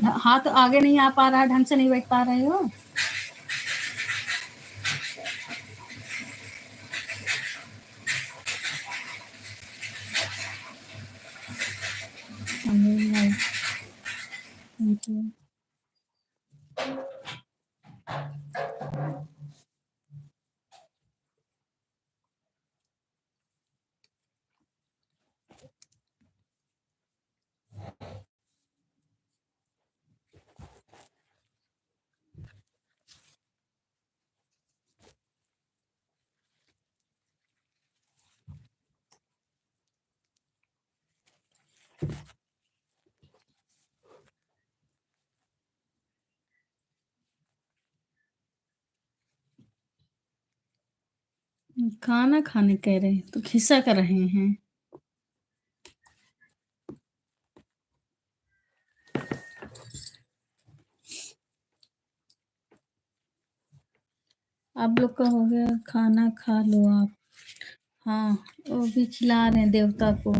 हाथ आगे नहीं आ पा रहा है, ढंग से नहीं बैठ पा रहे हो। Thank you. खाना खाने कह रहे हैं तो खिस्सा कर रहे हैं। आप लोग का हो गया, खाना खा लो आप। हाँ, वो भी खिला रहे हैं देवता को।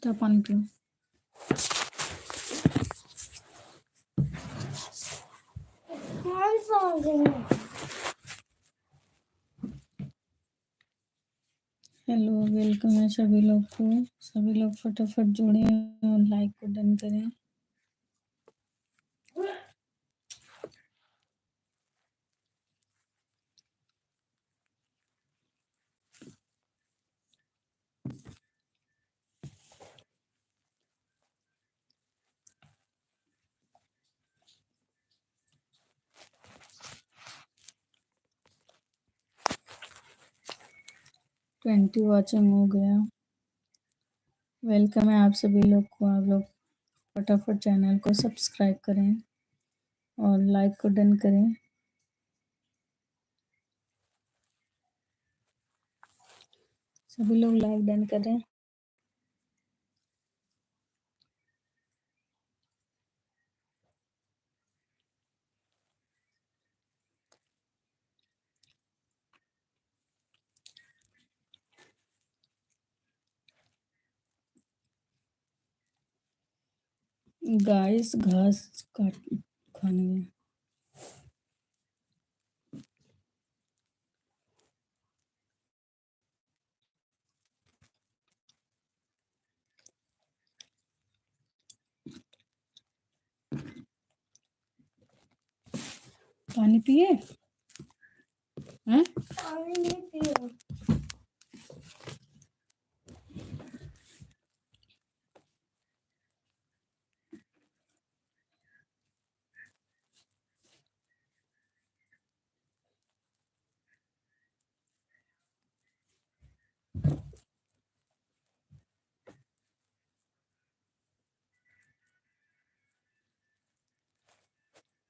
तो पानी पियो। हेलो, वेलकम है सभी लोग को। सभी लोग फटाफट जुड़े और लाइक को डन करें। ट्वेंटी वॉचिंग हो गया। वेलकम है आप सभी लोग को। आप लोग फटाफट चैनल को सब्सक्राइब करें और लाइक को डन करें। सभी लोग लाइक डन करें। गाइस घास काट खाने में। पानी पिए हैं? पानी नहीं पिए।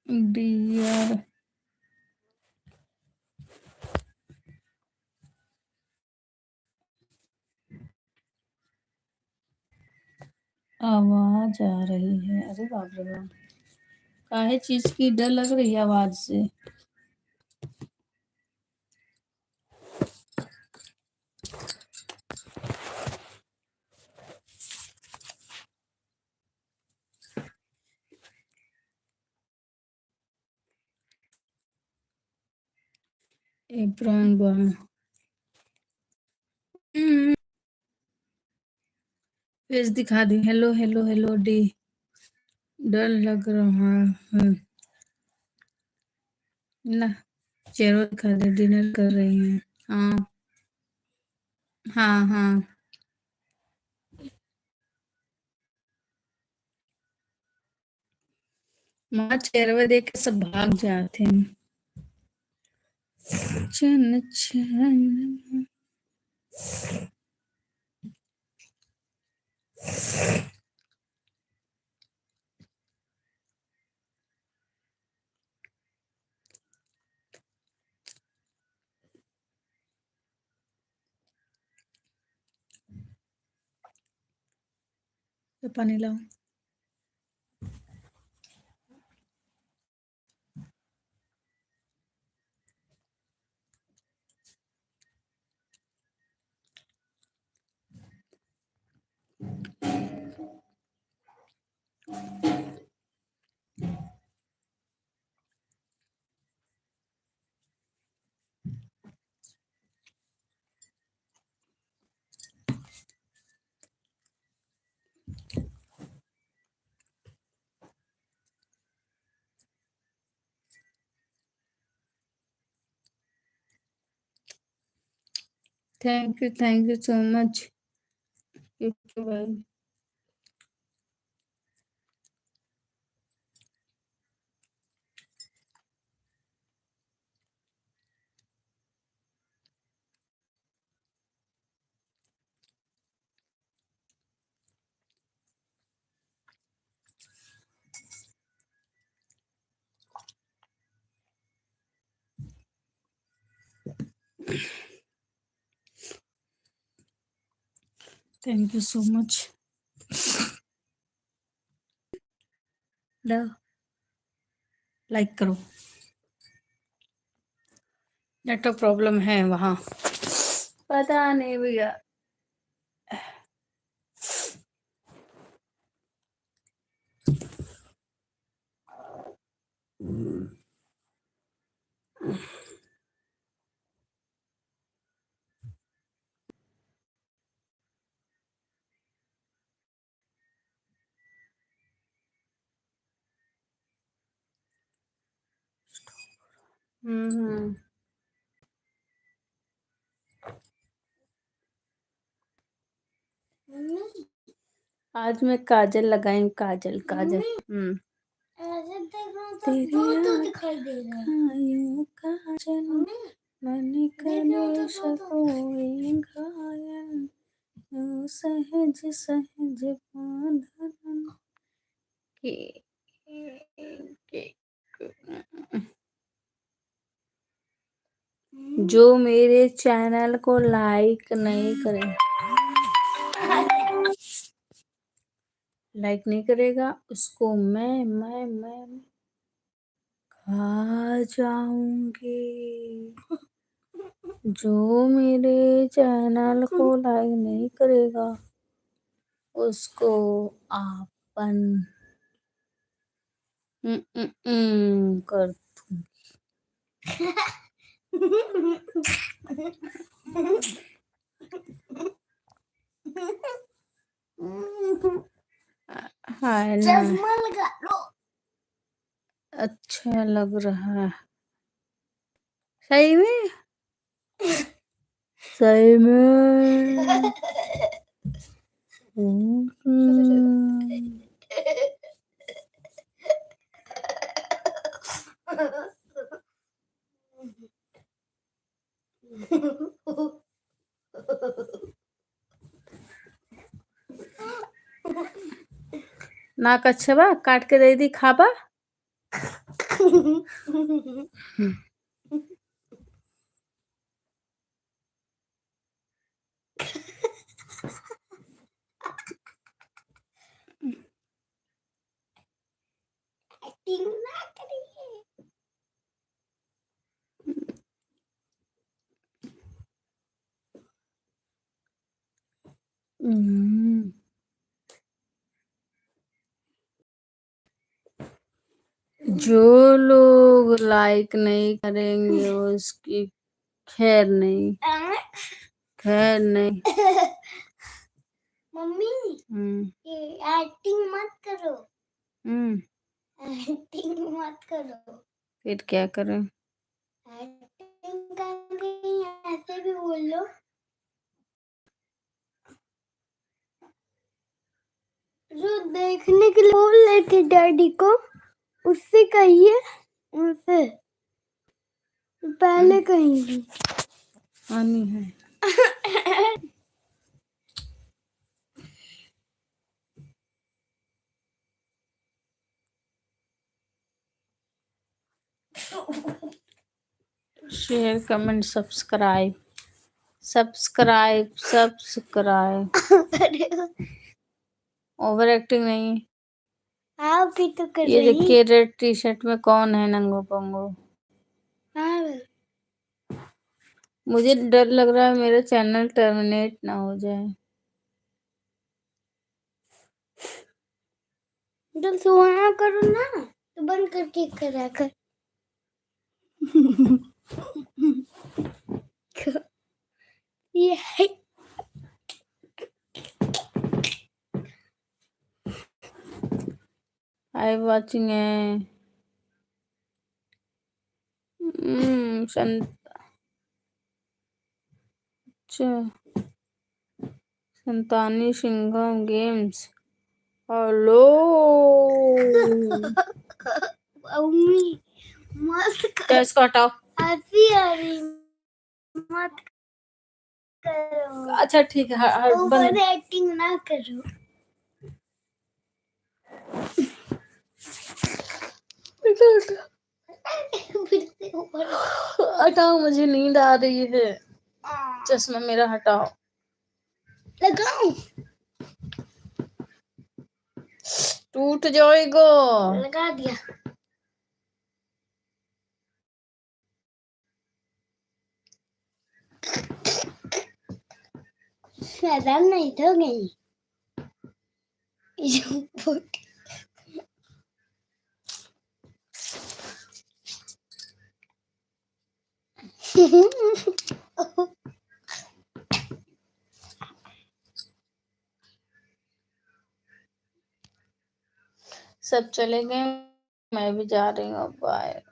डियर आवाज आ रही है। अरे बाप रे बाप, काहे चीज की डर लग रही है आवाज से। एप्रॉन बॉय फेस दिखा दी। हेलो हेलो हेलो डी। डर लग रहा है ना। चेहरा दिखा दे। डिनर कर रही हैं। हाँ हाँ हाँ। माँ चेहरा देख के सब भाग जाते हैं। चन चन। तो पानी लाओ। Thank you so much. भाई thank you so much. Like करो। नेटवर्क प्रॉब्लम है वहाँ। पता नहीं भैया। हम्म। आज मैं काजल लगाई हूँ। काजल काजल। तेरी आँखों काजल मन करे कोई घायल यूं सहज सहज बांधन के जो मेरे चैनल को लाइक नहीं करेगा उसको मैं खा जाऊंगी। जो मेरे चैनल को लाइक नहीं करेगा उसको आपन कर हाय ना। अच्छा लग रहा है। सही में। सही में। नाक अच्छा बा काट के दे दी खाबा। जो लोग लाइक नहीं करेंगे उसकी खैर नहीं, खैर नहीं। मम्मी ये एक्टिंग मत करो, एक्टिंग मत करो। फिर क्या करें? एक्टिंग करके ऐसे भी बोल लो। जो देखने के लिए बोल रहे थे डैडी को, उससे कहिए, उनसे पहले कहेंगी। आनी है। Share, comment, subscribe, subscribe, subscribe. Over acting नहीं। आप भी तो कर ये रही। देखिए रेड टी शर्ट में कौन है नंगो पंगो? मुझे डर लग रहा है मेरा चैनल टर्मिनेट ना हो जाए। जब सोना करो ना तो बंद करके करा कर। ये है। आई वाचिंग है। संतानी सिंघम गेम्स। हेलो मम्मी मत क्या इसको हटाओ। हंसी आ रही, मत करो। अच्छा ठीक है, ओवर एक्टिंग ना करो। हटाओ, मुझे नींद आ रही है। चश्मा मेरा हटाओ। लगाओ। टूट जाएगा। लगा दिया। शर्म नहीं तो गई। सब चले गए, मैं भी जा रही हूँ। बाय।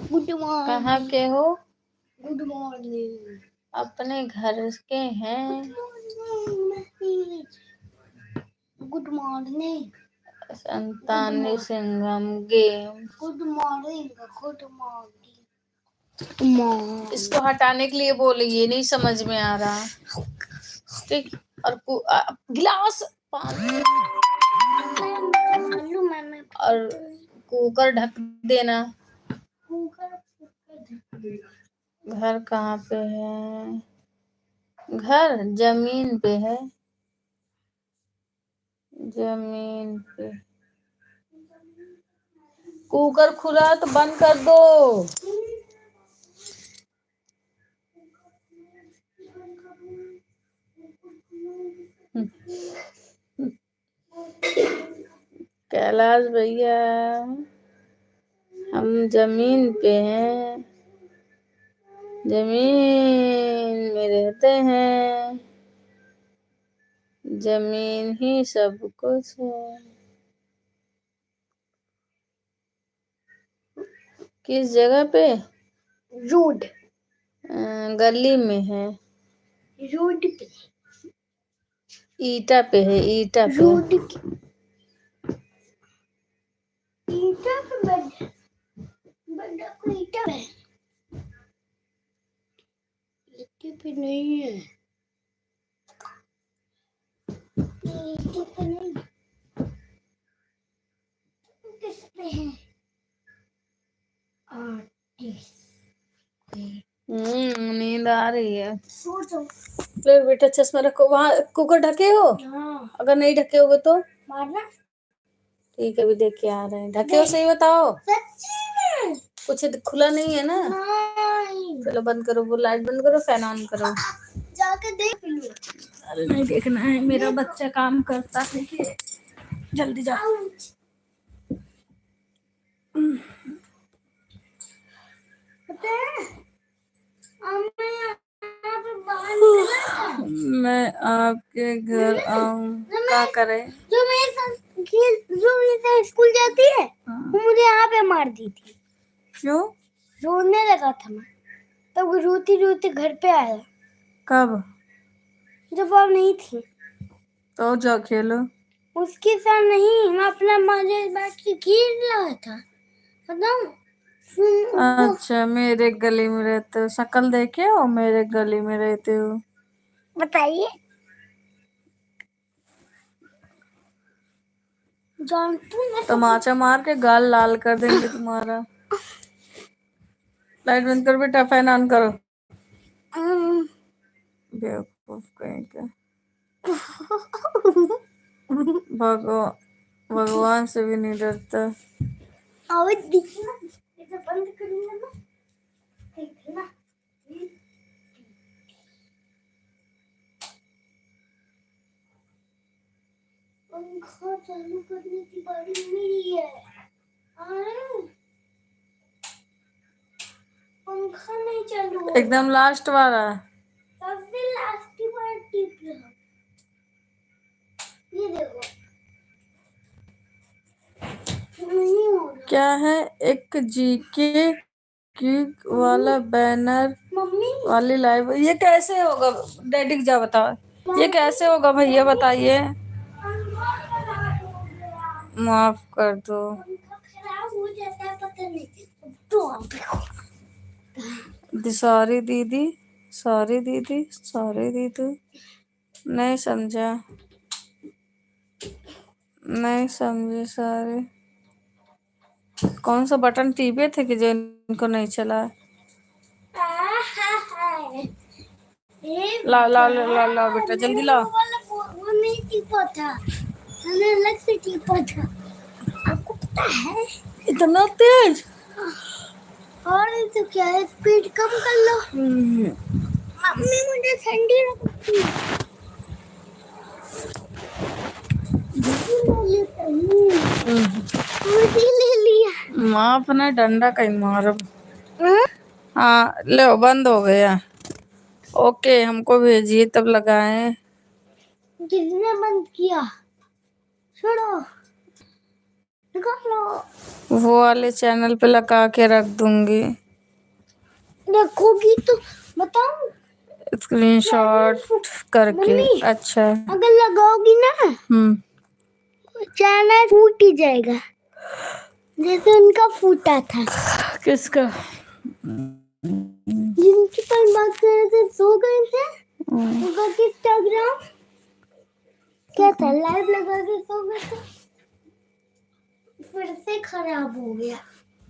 Good morning. कहाँ के हो? Good morning. अपने घर के हैं। Good morning. संतानी Singham game. Good morning. Good morning. इसको हटाने के लिए बोले, ये नहीं समझ में आ रहा। ठीक। और गिलास पानी और कुकर ढक देना। घर कहाँ पे है? घर जमीन पे है, जमीन पे। कुकर खुला तो बंद कर दो। कैलाश भैया, हम जमीन पे हैं, जमीन में रहते हैं, जमीन ही सब कुछ है। किस जगह पे? रोड। गली में है। रोड पे। ईटा पे है, ईटा पे। रोड ईटा पे बड़ा कोई ईटा है। ईटे पे नहीं है। ईटे पे नहीं। किस पे है? नींद आ रही है। सो जाओ। ले बेटा चश्मा रखो। वहाँ कुकर ढके हो? हाँ। अगर नहीं ढके होगे तो मारना। ठीक है, अभी देख के आ रहे हैं। ढके हो? सही बताओ। सच्ची में कुछ खुला नहीं है ना? नहीं। चलो बंद करो, वो लाइट बंद करो, फैन ऑन करो। जाके देख लो। अरे नहीं देखना है, मेरा बच्चा काम करता है कि जल्दी जाओ। पता है मैं यहाँ पे बाहर निकला था। मैं आपके घर आऊं क्या करे? जो मेरे साथ स्कूल जाती है वो मुझे यहाँ पे मार दी थी। क्यों? रोने लगा था मैं, तब रोती रोती घर पे आया कब? जब आप नहीं थी। तो जाओ खेलो। उसके साथ नहीं, मैं अपना मजे बैठ के खेल रहा था। बताऊं? अच्छा, मेरे गली में रहते हो, शक्ल देखे हो मेरे गली में रहते हो? बताइए। जानती मैं तमाचा मार के गाल लाल कर देंगे तुम्हारा। लाइट बंद कर बेटा, फैन ऑन करो। बेवकूफ कहीं का। भगवान से भी नहीं डरता। आवाज दिखना, इसे बंद करूंगा ना, देखना। पंखा चालू करने की बारी मेरी है। पंखा नहीं चालू हो एकदम लास्ट वाला। सबसे लास्ट बार टिप रहा। ये देखो नहीं हो रहा। क्या है? एक जीके की वाला बैनर मम्मी वाली लाइव, ये कैसे होगा? डैडी को जा बताओ, ये कैसे होगा भैया बताइए। पंखा खराब हो गया। माफ कर दो। पंखा खराब हो जाता है पता नहीं। तो आप सॉरी दीदी, सॉरी दीदी, सॉरी दीदी। नहीं समझा, नहीं समझे सारे। कौन सा बटन टीपे थे कि जो इनको नहीं चला? ला ला ला ला ला बेटा जल्दी ला। वो नहीं टीपा था, मैंने अलग से टीपा था। आपको पता है? इतना तेज? और तो क्या है, स्पीड कम कर लो। मम्मी मुझे ठंडी लगती है। ले लिया। माँ अपना डंडा कहीं मारो। हाँ? हाँ लो, बंद हो गया। ओके, हमको भेजिए तब लगाए। किसने बंद किया? छोड़ो, निकालो। वो वाले चैनल पे लगा के रख दूंगी। रखोगी तो बताओ। स्क्रीनशॉट करके। मम्मी अच्छा। अगर लगाओगी ना चैनल फूट ही जाएगा, जैसे उनका फूटा था। किसका? जिनकी पर बात कर रहे थे सो गए थे, उनका इंस्टाग्राम क्या था, लाइव लगा के सो गए थे, फिर से खराब हो गया।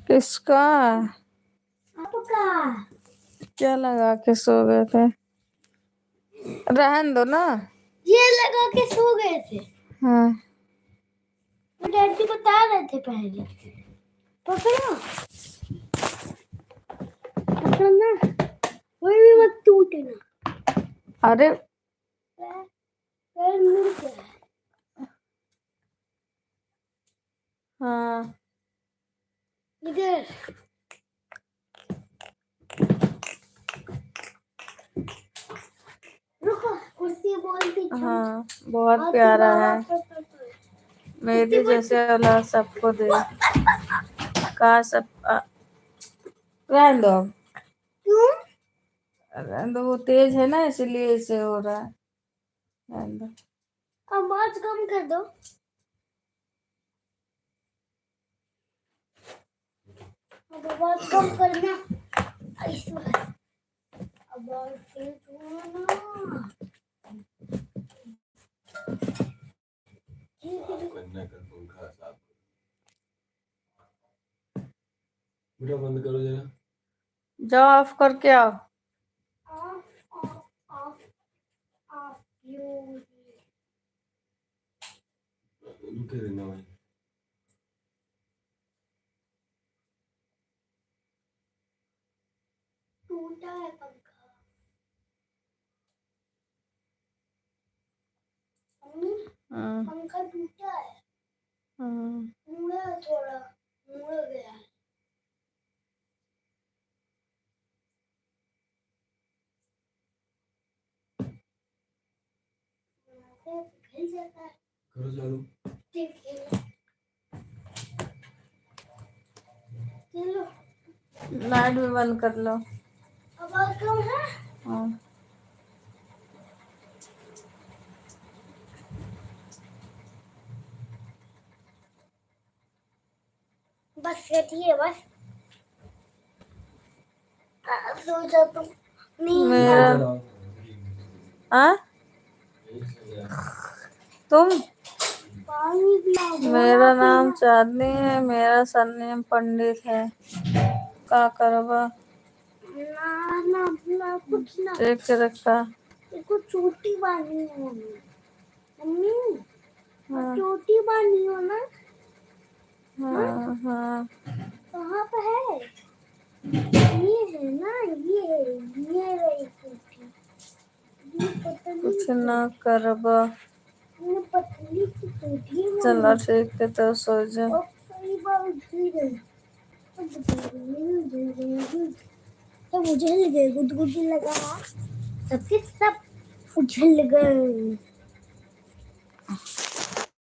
किसका? आपका। क्या लगा के सो गए थे? रहन दो ना। ये लगा के सो गए थे। हाँ। वो डैडी बता रहे थे पहले। पकड़ो पकड़ना, कोई भी मत टूटना। अरे पैर मुड़ गया। हाँ, इधर रुको, कुर्सी बोलती हाँ बहुत प्यारा है। मेरे जैसे औलाद सबको दे। कहा सब रहन दो। क्यों? रहन दो, वो तेज है ना इसलिए इसे हो रहा है। रहन दो। आवाज कम कर दो। अब आवाज कम करना। ऐसा आवाज तेज होना। बेटा बंद करो जरा। जाओ ऑफ करके आओ। Of of of of you रुके रहना भाई। टूटा है पंखा। हाँ पंखा टूटा है, हाँ मुड़ा है थोड़ा, मुड़ गया है। घिल जाता है। करो चालू। ठीक है, चलो लाइट भी बंद कर लो। आवाज कम है। हाँ बस ये बस सो जा तुम। नींद मेरा हाँ तुम पानी पिला दो मेरा ना, नाम चांदनी है, मेरा सरनेम पंडित है। का करबा ना ना ना कुछ ना। देख के रखा। देखो चोटी बांधी है मम्मी। मम्मी हाँ चोटी बांधी हो ना। हाँ हाँ कहाँ पे है? ये है ना, ये रही चोटी। ये पतली कुछ ना करबा। ये पतली सी चोटी है चला मम्मी। ठीक है तो सो जा। और कई बार उछल गई। तो मुझे लगे गुदगुद लगा, सबके सब उछल गए।